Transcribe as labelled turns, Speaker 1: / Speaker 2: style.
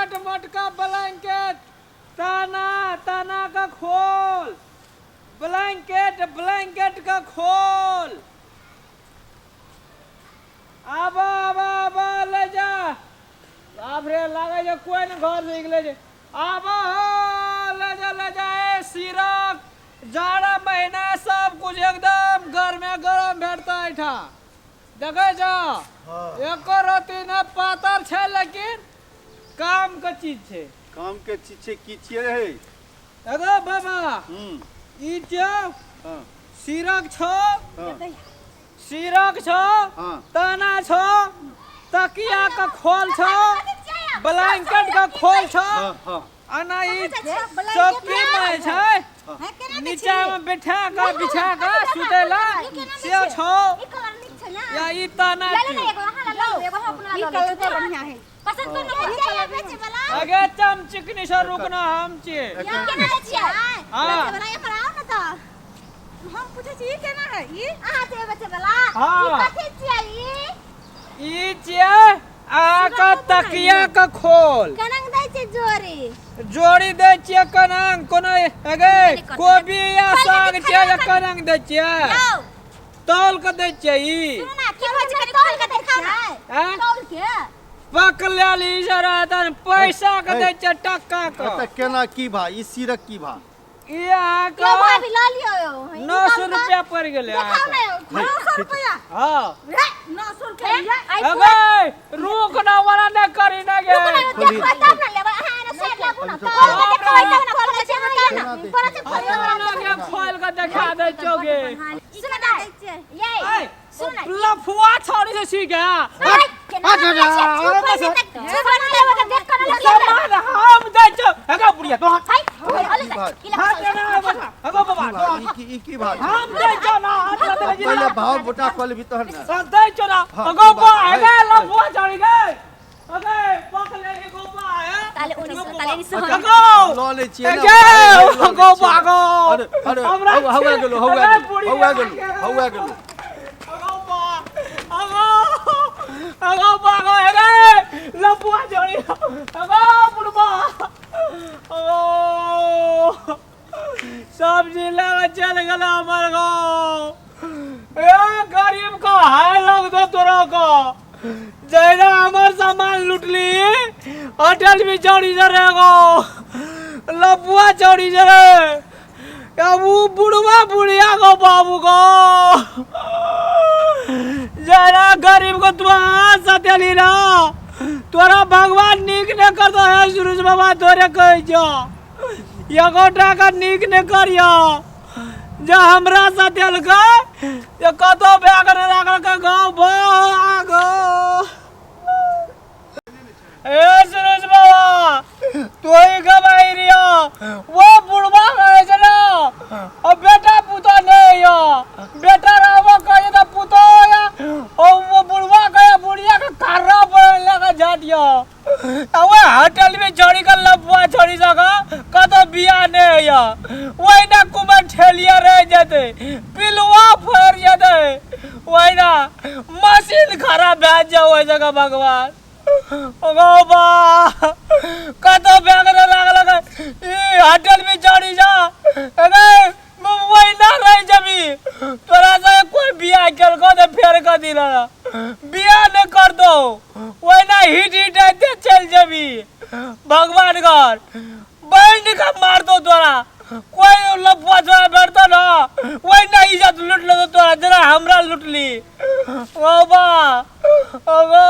Speaker 1: blanket मटका blanket ताना ताना का खोल ब्लैंकेट ब्लैंकेट का खोल आबा आबा आबा ले जा बाप रे लागे जो कोई न घर से निकले जे आबा ले जा ए सिरक जाड़ा महीना सब कुछ एकदम गर्म भेटता है ठा देखे जा एको रोटी न पातर छे लेकिन काम का चीज छे
Speaker 2: काम के चीज छे की छिए रे
Speaker 1: देखो बाबा ई जो सिरक छो सिरक छो तना छो तकिया का खोल छो ब्लैंकेट का खोल छो अना ई चौकी में छे नीचे में बैठा का बिछा का सुतेला से छो या ई तना
Speaker 3: पसंद तो नहीं चाहिए बेचे वाला
Speaker 1: आगे चम चिकनी से रुकना हम चे
Speaker 3: या केना छियै बेचे वाला ये कराओ ना तो हम पूछे छी केना है ई अहाँ से बेचे वाला ई कथि छियै
Speaker 1: ई चे आ का तकिया का खोल
Speaker 3: कनंग दै छै
Speaker 1: जोड़ी दे छियै कनंग कोनो आगे कोबी या साग छियै या कनंग दे छियै तौल के दे छियै ई
Speaker 3: सुन ना की होइ छै तौल के देखाओ ना तौल के
Speaker 1: पकले ली जरा तन पैसा के दे छ टक्का का
Speaker 2: त केना की भा ई सिरक की भा
Speaker 1: ई आ का
Speaker 3: भाभी ला लियो
Speaker 1: 900 रुपया पड़ गेले
Speaker 3: देखाओ ना 900 रुपया
Speaker 1: हां
Speaker 3: 900 रुपया
Speaker 1: अबे रुक ना वाला न करी ना गे
Speaker 3: देखो तब ना लेबा अहाँ ने सेट लागू ना तौल के देखाओ तब ना खोल के छै ना पर से
Speaker 1: खोल के देखा दे छोगे
Speaker 3: सुन ना दै छै ये सुन
Speaker 1: लफुआ छोड़ी से सीख गया हम दे छ हेगा बुढ़िया तो
Speaker 2: की भा
Speaker 1: हम दे छ ना
Speaker 2: पहले भाव बोटा खोल भीतर ना
Speaker 1: दे छ ना गोपा हेगा लफुआ छोड़ी गए अबे पकले के गोपा है
Speaker 3: ताले 19
Speaker 2: लो ले छिए ना
Speaker 1: गोपा गो
Speaker 2: अरे हवा गेलो
Speaker 1: अगो बागो हेगे लपुआ जोड़ी अगो बुढ़बा अगो सब्जी लगा चल गला मर गो ए गरीब को हाय लग दो तोरा को जैना हमर सामान लूट ली होटल में चोरी जरे गो लपुआ चोरी जरे अब वो बुढ़वा बुढ़िया को बाबू को जरा गरीब को तू सतेली ना तोरा भगवान नीक ने कर दो है सूरज बाबा तोरे कह जो एगो टाका नीक ने करियो जो हमरा सतेल का ये कतो बैग ने लागल के गांव भागो ए सूरज बाबा तू ही गवाई रियो वो बुढ़वा कहे छ ना अब बेटा पुतो नहीं हो बेटा रावो कहे तो पुतो या और वो बुढ़वा कहे बुढ़िया का कार्रा पर लगा जाटियो अब होटल में चोरी कर लपुआ छोड़ी सका कतो बिया नहीं हो वही ना कुमार ठेलिया रह जाते पिलवा फर जाते वही ना मशीन खराब भेज जाओ वही जगह भगवान गोबा कतो बेगने लागल ई होटल में चढ़ी जा अरे वही ना रह जबी तोरा से कोई बियाह कर को तो फेर कर दिला बियाह न कर दो वही ना हिट आते चल जबी भगवान घर बैंड का मार दो तोरा कोई लफुआ छोरा बैठता ना वही ना इज्जत लूट लो तोरा जरा हमरा लूट ली गोबा ओगो